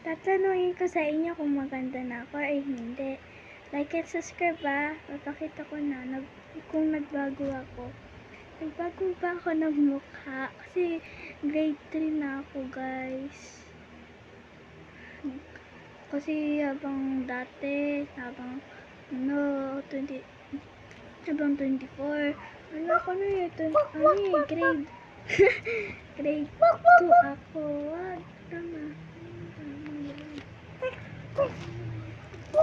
Tatanungin ko sa inyo kung maganda na ako ay hindi. Like and subscribe ba? Papakita ko na kung nagbago ako. Nagbago ba ako ng mukha? Kasi grade 3 na ako, guys. Kasi habang dati, habang 24, ako na grade grade 2 ako. Wag,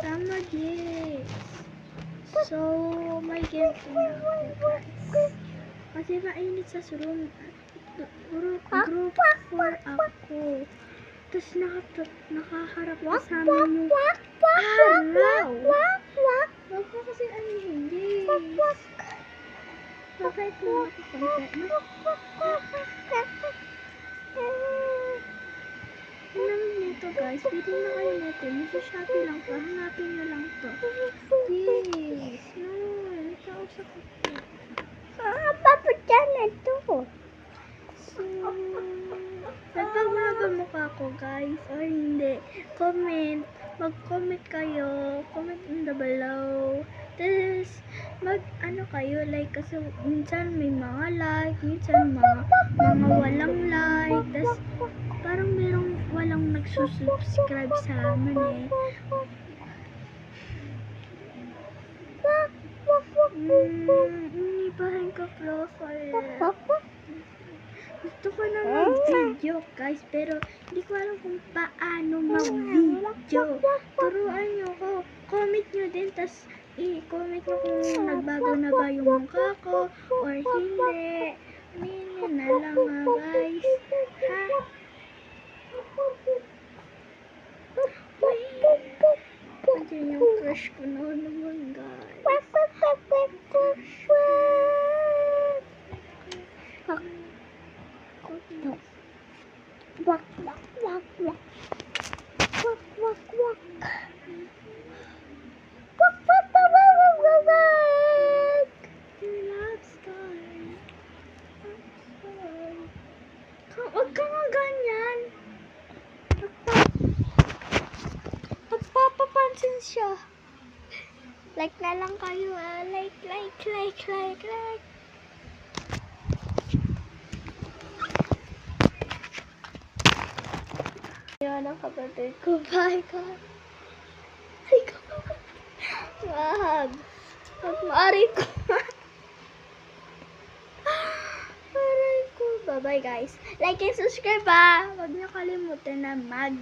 tama, yes. So, may game na ako, guys. Kasi mainit sa room. Group 4 ako. Tapos nakaharap ka sa amin yung araw. Huwag mo kasi hindi. Bakit mo nakukontent, no? Namin nito, guys. Pili na kayo nito. Nasa Shopee lang to. Hanapin nyo lang to. Yes. No. Nakausap ko. Papadyan na to. So, nagbago na ba mukha ko, guys? Or hindi? Comment. Mag-comment kayo. Comment in the below. Tapos, ano kayo, like, kasi minsan may mga like, minsan mga walang like. Tapos, parang merong walang nagsusubscribe sa amin eh. Inibahin ka profile. Gusto ko na mag-video, guys, pero hindi ko alam kung paano mag-video. Turuan nyo ko. Comment nyo din, tas i-comment nyo kung nagbago na ba yung mukha ko or hindi. Aminin na lang guys. Ha? Andiyan yung crush ko na naman, guys. Wak, wak, wak, wak. Wak, wak, wak. Wak, wak, wak, wak, wak, wak, wak. Your love story. Huwag ka nga ganyan. Nagpapapansin siya. Like na lang kayo Like. Yan ang kapatid ko. Bye, guys. Ay, wag. Aray ko. Aray ko. Bye-bye, guys. Like and subscribe, ha. Huwag niyo kalimutan na mag